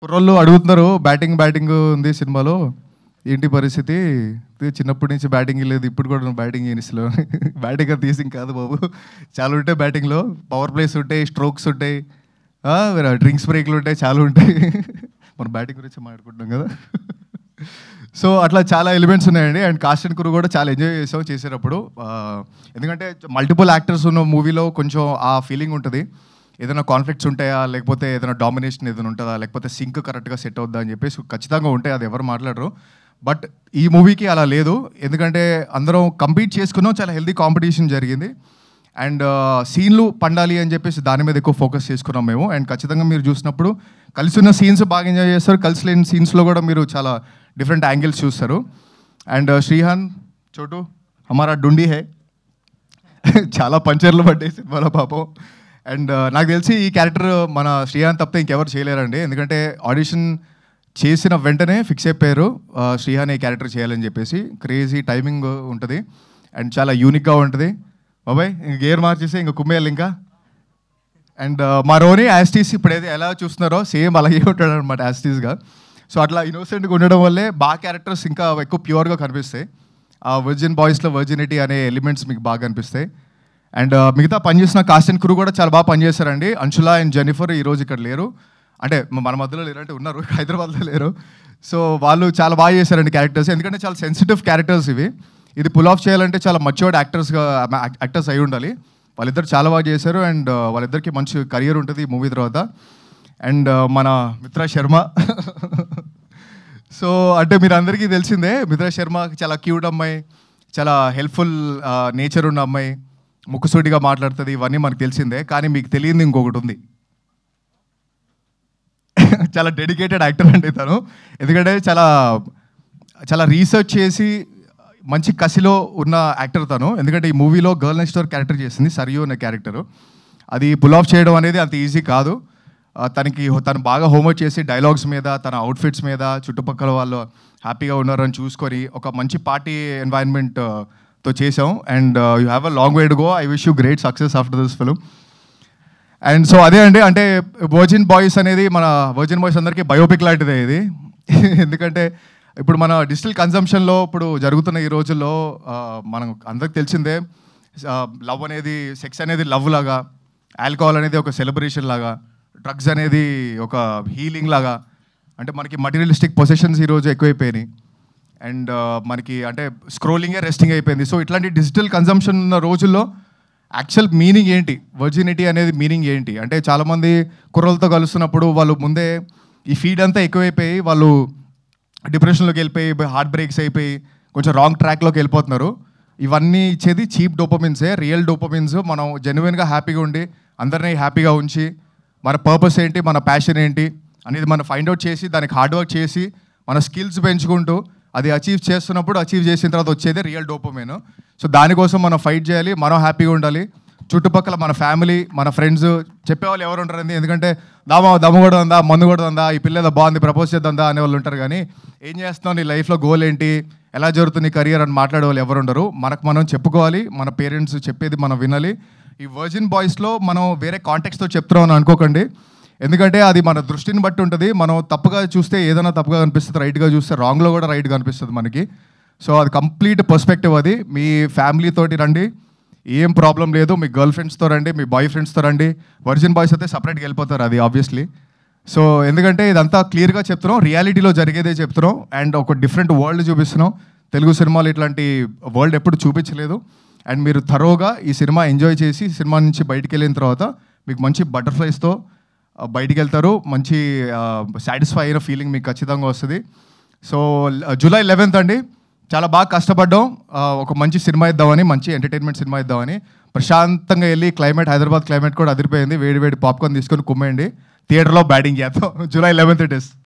కుర్రోళ్ళు అడుగుతున్నారు బ్యాటింగ్ ఉంది సినిమాలో. ఏంటి పరిస్థితి? చిన్నప్పటి నుంచి బ్యాటింగ్ లేదు. ఇప్పుడు కూడా నువ్వు బ్యాటింగ్ చేయనిస్తలో. బ్యాటింగ్ అది తీసింగ్ కాదు బాబు. చాలా ఉంటాయి బ్యాటింగ్‌లో. పవర్ ప్లేస్ ఉంటాయి, స్ట్రోక్స్ ఉంటాయి. డ్రింక్స్ బ్రేక్‌లు ఉంటాయి, చాలా ఉంటాయి. మనం బ్యాటింగ్ గురించి మాట్లాడుకుంటున్నాం కదా! సో, అట్లా చాలా ఎలిమెంట్స్ ఉన్నాయండి. అండ్ కాస్ట్ అండ్ క్రూ కూడా చాలా ఎంజాయ్ చేసాం చేసేటప్పుడు. ఎందుకంటే మల్టిపుల్ యాక్టర్స్ ఉన్న మూవీలో కొంచెం ఆ ఫీలింగ్ ఉంటది. ఏదైనా కాన్ఫ్లిక్ట్స్ ఉంటాయా? లేకపోతే ఏదైనా డామినేషన్ ఏదైనా ఉంటదా? లేకపోతే సింక్ కరెక్ట్‌గా సెట్ అవుద్దా అని చెప్పేసి ఖచ్చితంగా ఉంటాయి. అది ఎవరు మాట్లాడరు. బట్ ఈ మూవీకి అలా లేదు. ఎందుకంటే అందరం కంపీట్ చేసుకున్నాం. చాలా హెల్తీ కాంపిటీషన్ జరిగింది. అండ్ సీన్లు పండాలి అని చెప్పేసి దాని మీద ఎక్కువ ఫోకస్ చేసుకున్నాం మేము. అండ్ ఖచ్చితంగా మీరు చూసినప్పుడు కలిసి ఉన్న సీన్స్ బాగా ఎంజాయ్ చేస్తారు. కలిసి లేని సీన్స్‌లో కూడా మీరు చాలా డిఫరెంట్ యాంగిల్స్ చూస్తారు. అండ్ శ్రీహాన్, చోటు హమారా డుండి హై. చాలా పంచర్లు పడ్డాయి సినిమాలో పాపం. అండ్ నాకు తెలిసి ఈ క్యారెక్టర్ మన శ్రీహాన్ తప్పితే ఇంకెవరు చేయలేరండి. ఎందుకంటే ఆడిషన్ చేసిన వెంటనే ఫిక్స్ అయిపోయారు శ్రీహాన్ ఈ క్యారెక్టర్ చేయాలని చెప్పేసి. క్రేజీ టైమింగ్ ఉంటుంది అండ్ చాలా యూనిక్గా ఉంటుంది. బాబాయ్ ఇంక గేర్ మార్చేసి ఇంక కుమ్మేయాలి ఇంకా. అండ్ మా రోని యాస్టీస్ ఇప్పుడు ఏది ఎలా చూస్తున్నారో సేమ్ అలాగే ఉంటాడు అనమాట యాస్టీస్గా. సో అట్లా ఇన్నోసెంట్గా ఉండడం వల్లే బాగా క్యారెక్టర్స్ ఇంకా ఎక్కువ ప్యూర్గా కనిపిస్తాయి. ఆ వర్జిన్ బాయ్స్లో వర్జినిటీ అనే ఎలిమెంట్స్ మీకు బాగా కనిపిస్తాయి. అండ్ మిగతా పనిచేసిన కాస్ట్ అండ్ క్రూ కూడా చాలా బాగా పనిచేశారండి. అంశులా అండ్ జెనిఫర్ ఈరోజు ఇక్కడ లేరు. అంటే మన మధ్యలో లేరంటే ఉన్నారు, హైదరాబాద్లో లేరు. సో వాళ్ళు చాలా బాగా చేశారండి క్యారెక్టర్స్. ఎందుకంటే చాలా సెన్సిటివ్ క్యారెక్టర్స్ ఇవి. ఇది పుల్ ఆఫ్ చేయాలంటే చాలా మచ్యూర్డ్ యాక్టర్స్ అయి ఉండాలి. వాళ్ళిద్దరు చాలా బాగా చేశారు. అండ్ వాళ్ళిద్దరికి మంచి కెరియర్ ఉంటుంది ఈ మూవీ తర్వాత. అండ్ మన మిత్రా శర్మ. సో అంటే మీరు అందరికీ తెలిసిందే, మిత్రా శర్మ చాలా క్యూట్ అమ్మాయి, చాలా హెల్ప్ఫుల్ నేచర్ ఉన్న అమ్మాయి, ముక్కుసూటిగా మాట్లాడుతుంది, ఇవన్నీ మనకు తెలిసిందే. కానీ మీకు తెలియదు ఇంకొకటి ఉంది. చాలా డెడికేటెడ్ యాక్టర్ అండి తను. ఎందుకంటే చాలా రీసెర్చ్ చేసి మంచి కసిలో ఉన్న యాక్టర్ తను. ఎందుకంటే ఈ మూవీలో గర్ల్ నెక్స్ట్ డోర్ క్యారెక్టర్ చేసింది సరియు అనే క్యారెక్టరు. అది పుల్ ఆఫ్ చేయడం అనేది అంత ఈజీ కాదు. తను బాగా హోంవర్క్ చేసి డైలాగ్స్ మీద, తన అవుట్ఫిట్స్ మీద, చుట్టుపక్కల వాళ్ళు హ్యాపీగా ఉన్నారని చూసుకొని ఒక మంచి పార్టీ ఎన్వైరన్మెంట్తో చేసాం. And you have a long way to go. I wish you great success after this film. And so అదే అండి, అంటే వర్జిన్ బాయ్స్ అనేది మన వర్జిన్ బాయ్స్ అందరికీ బయోపిక్ లాంటిదే ఇది. ఎందుకంటే ఇప్పుడు మన డిజిటల్ కన్జంప్షన్లో ఇప్పుడు జరుగుతున్న ఈ రోజుల్లో మనం అందరికి తెలిసిందే, లవ్ అనేది, సెక్స్ అనేది లవ్ లాగా, ఆల్కహాల్ అనేది ఒక సెలబ్రేషన్ లాగా, డ్రగ్స్ అనేది ఒక హీలింగ్ లాగా, అంటే మనకి మటీరియలిస్టిక్ పొసెషన్స్ ఈరోజు ఎక్కువైపోయినాయి. అండ్ మనకి అంటే స్క్రోలింగే రెస్టింగ్ అయిపోయింది. సో ఇట్లాంటి డిజిటల్ కన్జంప్షన్ ఉన్న రోజుల్లో యాక్చువల్ మీనింగ్ ఏంటి, వర్జినిటీ అనేది మీనింగ్ ఏంటి అంటే చాలామంది కుర్రలతో కలుస్తున్నప్పుడు వాళ్ళు ముందే ఈ ఫీడ్ అంతా ఎక్కువైపోయి వాళ్ళు డిప్రెషన్లోకి వెళ్ళిపోయి, హార్ట్ బ్రేక్స్ అయిపోయి కొంచెం రాంగ్ ట్రాక్లోకి వెళ్ళిపోతున్నారు. ఇవన్నీ ఇచ్చేది చీప్ డోపమిన్సే. రియల్ డోపమిన్స్ మనం జెన్యున్గా హ్యాపీగా ఉండి అందరినీ హ్యాపీగా ఉంచి మన పర్పస్ ఏంటి, మన ప్యాషన్ ఏంటి అనేది మనం ఫైండ్ అవుట్ చేసి దానికి హార్డ్ వర్క్ చేసి మన స్కిల్స్ పెంచుకుంటూ అది అచీవ్ చేసిన తర్వాత వచ్చేది రియల్ డోపమైన్. సో దానికోసం మనం ఫైట్ చేయాలి, మనం హ్యాపీగా ఉండాలి. చుట్టుపక్కల మన ఫ్యామిలీ, మన ఫ్రెండ్స్ చెప్పేవాళ్ళు ఎవరు ఉంటారండి. ఎందుకంటే దమ్ము కూడా ఉందా, మందు కూడా ఉందా, ఈ పిల్ల బాగుంది ప్రపోజ్ చేద్దా అనేవాళ్ళు ఉంటారు. కానీ ఏం చేస్తున్నావు, నీ లైఫ్లో గోల్ ఏంటి, ఎలా జరుగుతుంది కెరియర్ అని మాట్లాడే వాళ్ళు ఎవరు ఉండరు. మనకు మనం చెప్పుకోవాలి, మన పేరెంట్స్ చెప్పేది మనం వినాలి. ఈ వర్జిన్ బాయ్స్లో మనం వేరే కాంటెక్స్తో చెప్తున్నామని అనుకోకండి. ఎందుకంటే అది మన దృష్టిని బట్టి ఉంటుంది. మనం తప్పుగా చూస్తే ఏదైనా తప్పుగా కనిపిస్తుంది, రైట్గా చూస్తే రాంగ్లో కూడా రైట్గా కనిపిస్తుంది మనకి. సో అది కంప్లీట్ పర్స్పెక్టివ్. అది మీ ఫ్యామిలీతోటి రండి, ఏం ప్రాబ్లం లేదు. మీ గర్ల్ ఫ్రెండ్స్తో రండి, మీ బాయ్ ఫ్రెండ్స్తో రండి. వర్జిన్ బాయ్స్ అయితే సపరేట్గా వెళ్ళిపోతారు, అది ఆబ్వియస్లీ. సో ఎందుకంటే ఇదంతా క్లియర్గా చెప్తున్నాం, రియాలిటీలో జరిగేదే చెప్తున్నాం. అండ్ ఒక డిఫరెంట్ వరల్డ్ చూపిస్తున్నాం. తెలుగు సినిమాలు ఇట్లాంటి వరల్డ్ ఎప్పుడు చూపించలేదు. అండ్ మీరు థరోగా ఈ సినిమా ఎంజాయ్ చేసి సినిమా నుంచి బయటికి వెళ్ళిన తర్వాత మీకు మంచి బటర్ఫ్లైస్తో బయటికి వెళ్తారు. మంచి సాటిస్ఫై అయిన ఫీలింగ్ మీకు ఖచ్చితంగా వస్తుంది. సో జూలై 11th అండి, చాలా బాగా కష్టపడ్డాం. ఒక మంచి సినిమా ఇద్దామని, మంచి ఎంటర్టైన్మెంట్ సినిమా ఇద్దామని ప్రశాంతంగా వెళ్ళి హైదరాబాద్ క్లైమేట్ కూడా అదిరిపోయింది. వేడి పాప్కార్న్ తీసుకొని కుమ్మేయండి, థియేటర్లో బ్యాటింగ్ చేద్దాం. July 11th it is.